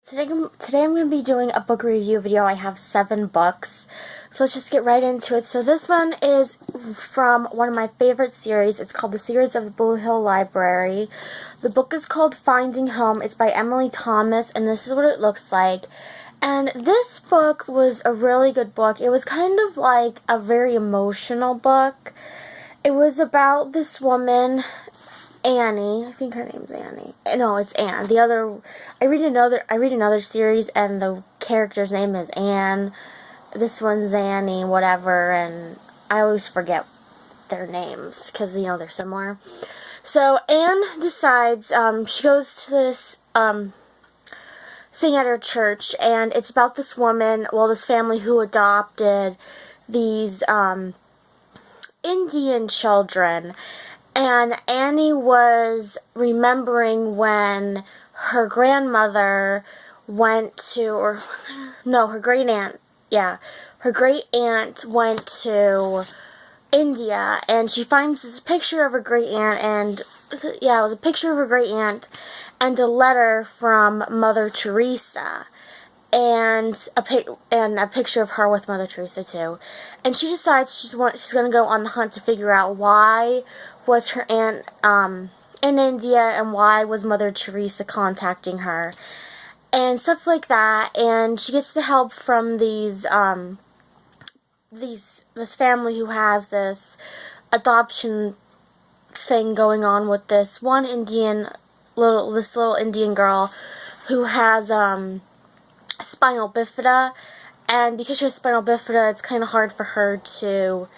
Today I'm going to be doing a book review video. I have 7 books, so let's just get right into it. So this one is from one of my favorite series. It's called The Secrets of the Blue Hill Library. The book is called Finding Home. It's by Emily Thomas, and this is what it looks like. And this book was a really good book. It was kind of like a very emotional book. It was about this woman, Annie. I think her name's Annie. No, it's Anne. I read another series, and the character's name is Anne. This one's Annie, whatever, and I always forget their names because they're similar. So Anne decides she goes to this thing at her church, and it's about this woman, this family who adopted these Indian children. And Annie was remembering when her grandmother went to, her great aunt, her great aunt went to India, and she finds this picture of her great aunt, and it was a picture of her great aunt, and a letter from Mother Teresa, and a picture of her with Mother Teresa too. And she decides she's going to go on the hunt to figure out why was her aunt in India, and why was Mother Teresa contacting her, and stuff like that. And she gets the help from this family who has this adoption thing going on with this one little Indian girl who has spinal bifida, and because she has spinal bifida, it's kind of hard for her to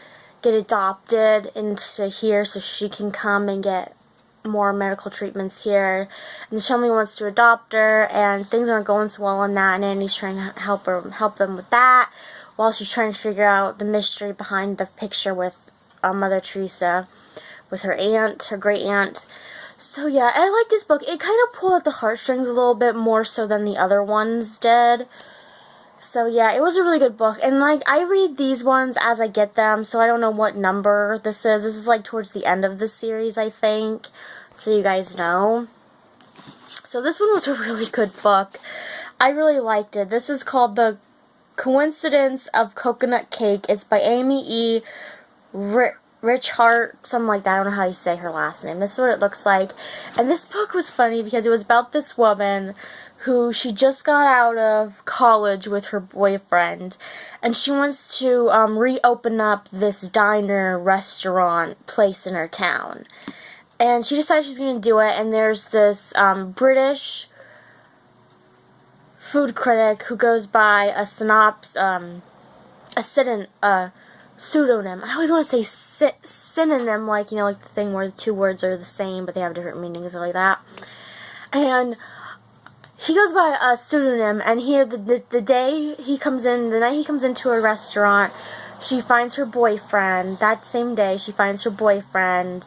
get adopted into here, so she can come and get more medical treatments here. And the family wants to adopt her, and things aren't going so well on that, and Annie's trying to help them with that, while she's trying to figure out the mystery behind the picture with Mother Teresa, with her aunt, her great aunt. So yeah, I like this book. It kind of pulled at the heartstrings a little bit more so than the other ones did. So yeah, it was a really good book, and I read these ones as I get them, so I don't know what number this is. This is towards the end of the series, I think, so you guys know. So this one was a really good book. I really liked it. This is called The Coincidence of Coconut Cake. It's by Amy E. Reichert, something like that. I don't know how you say her last name. This is what it looks like. And this book was funny because it was about this woman who she just got out of college with her boyfriend, and she wants to reopen up this diner restaurant place in her town. And she decides she's going to do it, and there's this British food critic who goes by a pseudonym. I always want to say synonym, like the thing where the two words are the same but they have different meanings, like that. And he goes by a pseudonym, and here the night he comes into a restaurant, she finds her boyfriend. That same day, she finds her boyfriend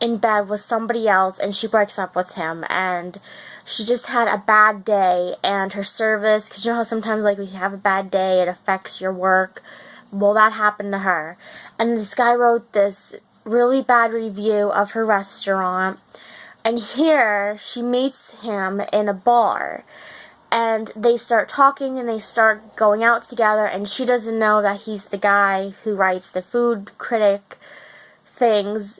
in bed with somebody else, and she breaks up with him, and she just had a bad day, and her service, because you know how sometimes when you have a bad day, it affects your work. Well, that happened to her, and this guy wrote this really bad review of her restaurant. And here, she meets him in a bar, and they start talking, and they start going out together, and she doesn't know that he's the guy who writes the food critic reviews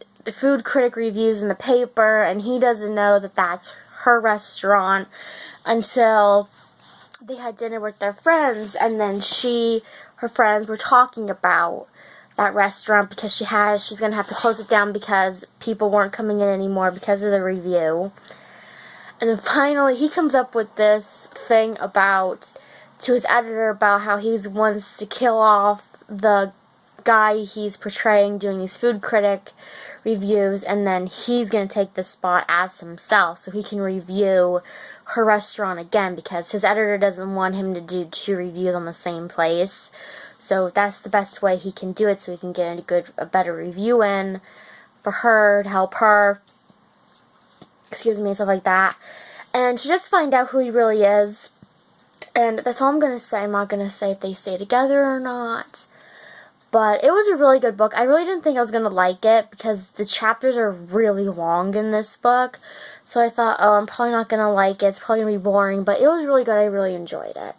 in the paper, and he doesn't know that that's her restaurant until they had dinner with their friends, and then her friends were talking about that restaurant because she's gonna have to close it down because people weren't coming in anymore because of the review. And then finally he comes up with this thing to his editor about how he wants to kill off the guy he's portraying doing these food critic reviews, and then he's gonna take the spot as himself so he can review her restaurant again, because his editor doesn't want him to do 2 reviews on the same place. So that's the best way he can do it, so he can get a better review in for her, to help her, and stuff like that. And she just find out who he really is. And that's all I'm going to say. I'm not going to say if they stay together or not. But it was a really good book. I really didn't think I was going to like it because the chapters are really long in this book. So I thought, oh, I'm probably not going to like it. It's probably going to be boring. But it was really good. I really enjoyed it.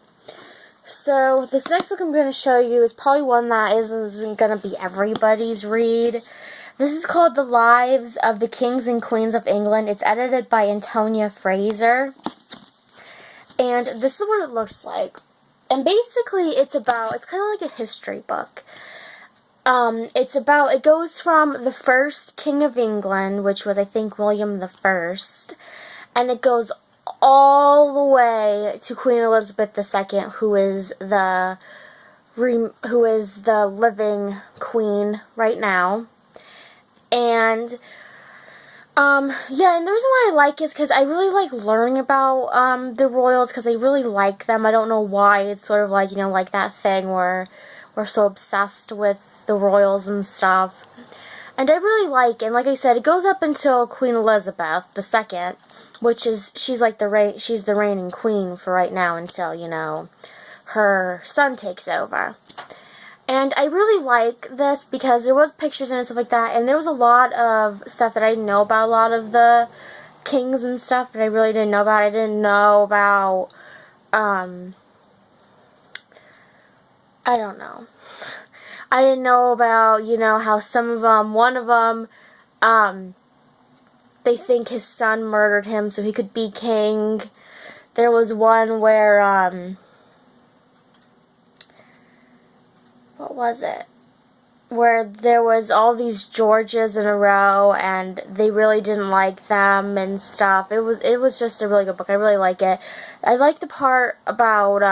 So this next book I'm going to show you is probably one that isn't going to be everybody's read. This is called The Lives of the Kings and Queens of England. It's edited by Antonia Fraser. And this is what it looks like. And basically it's kind of like a history book. It goes from the first King of England, which was, I think, William the First, and it goes all the way to Queen Elizabeth II, who is the living queen right now. And, yeah, and the reason why I like it is because I really like learning about, the royals, because I really like them. I don't know why. It's sort of like, like that thing where we're so obsessed with the royals and stuff. And I really like it. And like I said, it goes up until Queen Elizabeth II, which is, she's the reigning queen for right now until, her son takes over. And I really like this because there was pictures and stuff like that, and there was a lot of stuff that I didn't know about, a lot of the kings and stuff that I really didn't know about. I didn't know about, I don't know. I didn't know about, how some of them, one of them, they think his son murdered him so he could be king. There was one where, what was it? Where there was all these Georges in a row, and they really didn't like them and stuff. It was just a really good book. I really like it. I like the part about,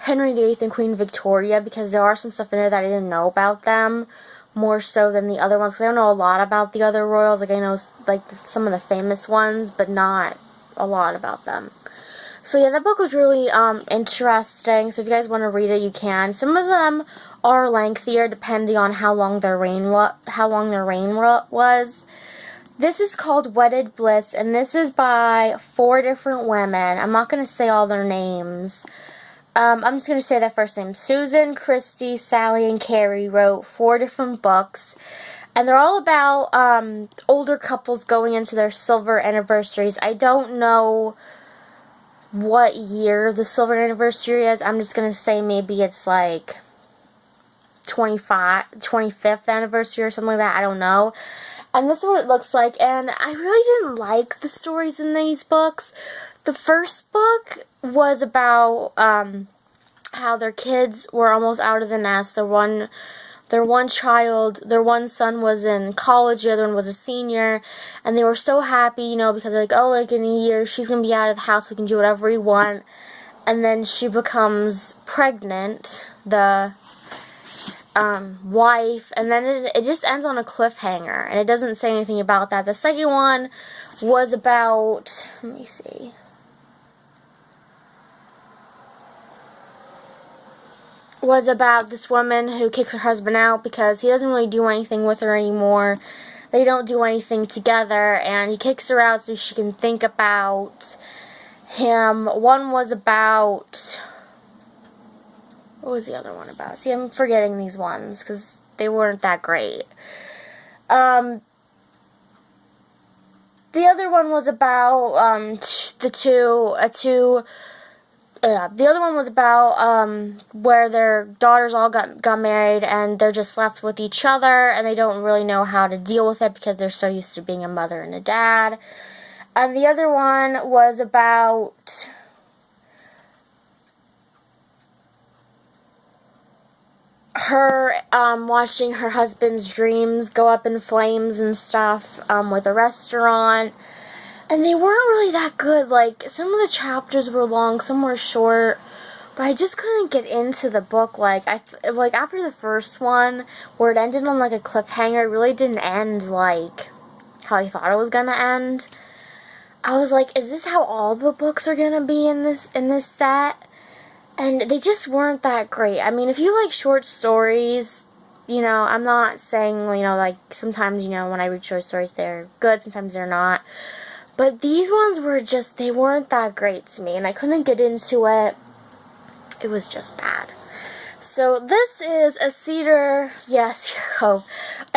Henry VIII and Queen Victoria, because there are some stuff in there that I didn't know about them, more so than the other ones, because I don't know a lot about the other royals. Like, I know, some of the famous ones, but not a lot about them. So, yeah, that book was really, interesting, so if you guys want to read it, you can. Some of them are lengthier, depending on how long their reign was. This is called Wedded, Bliss, and this is by 4 different women. I'm not going to say all their names. I'm just going to say their first name. Susan, Kristy, Sally, and Carrie wrote 4 different books. And they're all about older couples going into their silver anniversaries. I don't know what year the silver anniversary is. I'm just going to say maybe it's like 25th anniversary or something like that. I don't know. And this is what it looks like. And I really didn't like the stories in these books. The first book was about how their kids were almost out of the nest. Their one son was in college, the other one was a senior, and they were so happy, because they're like, oh, like in a year, she's going to be out of the house, we can do whatever we want. And then she becomes pregnant, the wife, and then it just ends on a cliffhanger, and it doesn't say anything about that. The second one was about, let me see, was about this woman who kicks her husband out because he doesn't really do anything with her anymore. They don't do anything together, and he kicks her out so she can think about him. One was about, what was the other one about? See, I'm forgetting these ones because they weren't that great. The other one was about the other one was about where their daughters all got married and they're just left with each other and they don't really know how to deal with it because they're so used to being a mother and a dad. And the other one was about her watching her husband's dreams go up in flames and stuff with a restaurant. And they weren't really that good. Like, some of the chapters were long, some were short, but I just couldn't get into the book. Like, after the first one, where it ended on, like, a cliffhanger, it really didn't end, like, how I thought it was gonna end. I was like, is this how all the books are gonna be in this set? And they just weren't that great. I mean, if you like short stories, I'm not saying, like, sometimes, when I read short stories, they're good, sometimes they're not. But these ones were just, they weren't that great to me, and I couldn't get into it. It was just bad. So this is a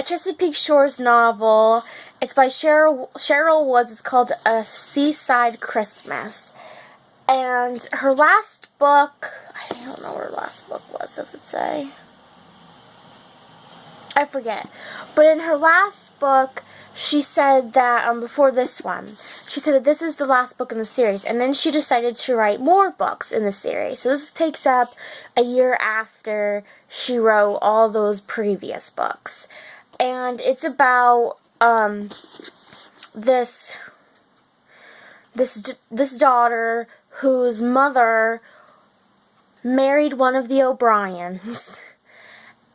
Chesapeake Shores novel, It's by Sherryl Woods. It's called A Seaside Christmas. And her last book, I don't know what her last book was, does it say? I forget. But in her last book, she said that, before this one, she said that this is the last book in the series. And then she decided to write more books in the series. So this takes up a year after she wrote all those previous books. And it's about, this daughter whose mother married one of the O'Briens.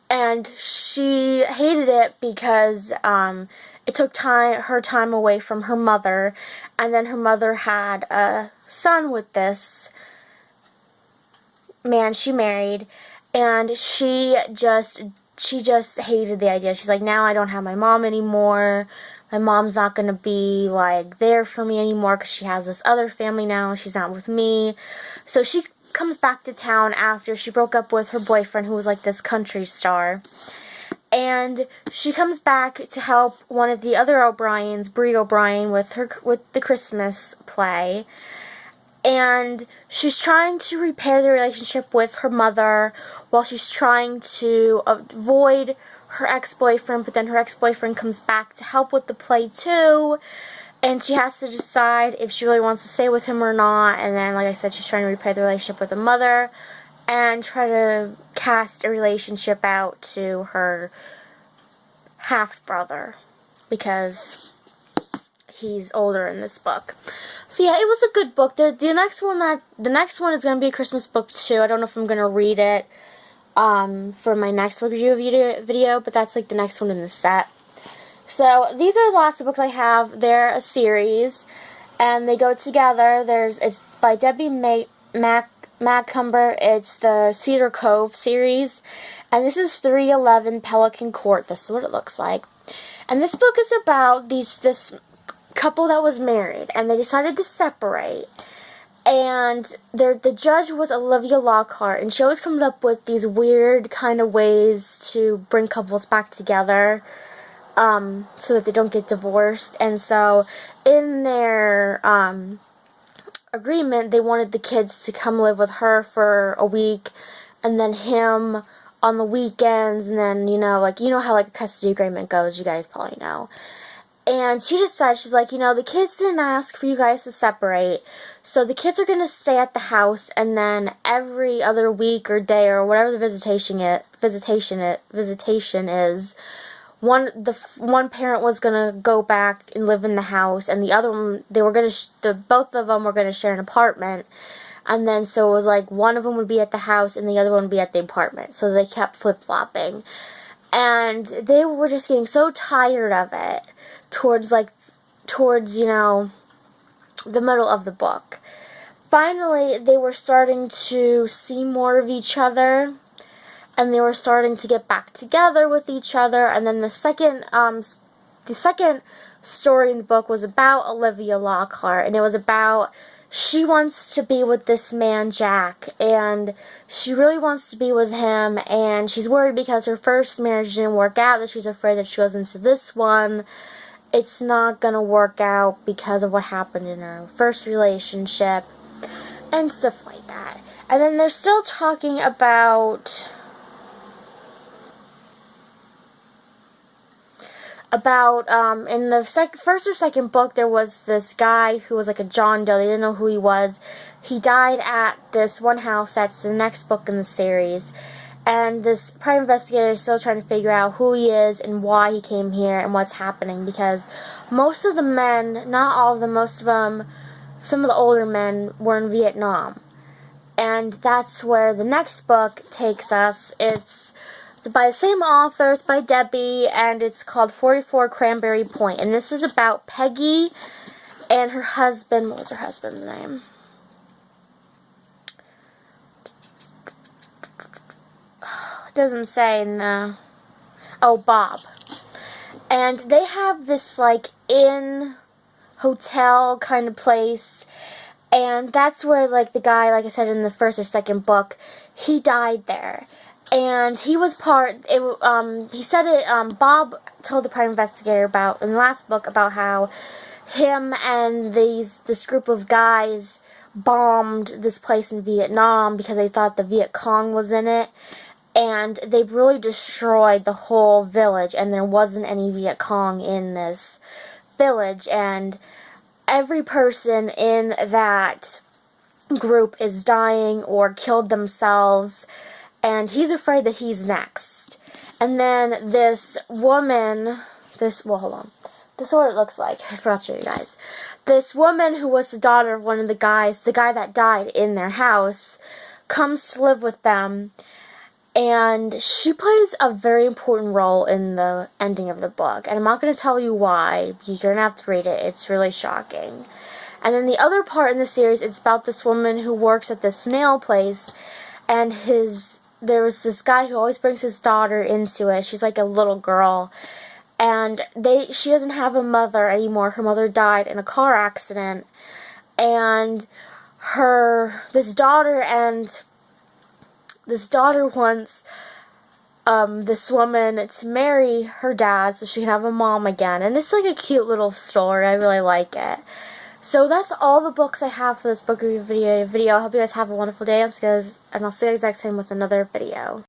And she hated it because it took her time away from her mother. And then her mother had a son with this man she married. And she just hated the idea. She's like, now I don't have my mom anymore. My mom's not going to be, like, there for me anymore because she has this other family now. She's not with me. So she comes back to town after she broke up with her boyfriend, who was like this country star. And she comes back to help one of the other O'Briens, Bree O'Brien, with the Christmas play. And she's trying to repair the relationship with her mother while she's trying to avoid her ex-boyfriend, but then her ex-boyfriend comes back to help with the play too. And she has to decide if she really wants to stay with him or not. And then, like I said, she's trying to repair the relationship with the mother and try to cast a relationship out to her half-brother because he's older in this book. So yeah, it was a good book. The next one is going to be a Christmas book too. I don't know if I'm going to read it for my next book review video, but that's like the next one in the set. So, these are the last books I have. They're a series, and they go together. It's by Debbie Macomber. It's the Cedar Cove series, and this is 311 Pelican Court. This is what it looks like. And this book is about this couple that was married, and they decided to separate. And the judge was Olivia Lockhart, and she always comes up with these weird kind of ways to bring couples back together. So that they don't get divorced. And so in their agreement, they wanted the kids to come live with her for a week and then him on the weekends, and then, you know how like a custody agreement goes, you guys probably know. And she decided, she's like, the kids didn't ask for you guys to separate, so the kids are going to stay at the house, and then every other week or day or whatever the visitation is, one parent was gonna go back and live in the house, and the other one, both of them were gonna share an apartment. And then so it was like one of them would be at the house and the other one would be at the apartment. So they kept flip-flopping, and they were just getting so tired of it towards the middle of the book. Finally, they were starting to see more of each other, and they were starting to get back together with each other. And then the second story in the book was about Olivia Lockhart, and it was about, she wants to be with this man, Jack, and she really wants to be with him, and she's worried because her first marriage didn't work out, that she's afraid that she goes into this one, it's not gonna work out because of what happened in her first relationship, and stuff like that. And then they're still talking about in the first or second book, there was this guy who was like a John Doe. They didn't know who he was. He died at this one house that's the next book in the series. And this private investigator is still trying to figure out who he is and why he came here and what's happening. Because most of the men, not all of them, most of them, some of the older men were in Vietnam. And that's where the next book takes us. It's by the same author, it's by Debbie, and it's called 44 Cranberry Point. And this is about Peggy and her husband. What was her husband's name? It doesn't say in the... Oh, Bob. And they have this, like, inn, hotel kind of place. And that's where, like, the guy, like I said in the first or second book, he died there. And he was he said it, Bob told the private investigator about, in the last book, about how him and this group of guys bombed this place in Vietnam because they thought the Viet Cong was in it. And they really destroyed the whole village, and there wasn't any Viet Cong in this village. And every person in that group is dying or killed themselves, and he's afraid that he's next. And then this woman, hold on. This is what it looks like. I forgot to show you guys. This woman who was the daughter of one of the guy that died in their house, comes to live with them, and she plays a very important role in the ending of the book. And I'm not going to tell you why. You're going to have to read it. It's really shocking. And then the other part in the series, it's about this woman who works at this snail place, and there was this guy who always brings his daughter into it. She's like a little girl, and she doesn't have a mother anymore. Her mother died in a car accident, and this daughter wants this woman to marry her dad so she can have a mom again. And it's like a cute little story. I really like it. So that's all the books I have for this book review video. I hope you guys have a wonderful day, and I'll see you guys next time with another video.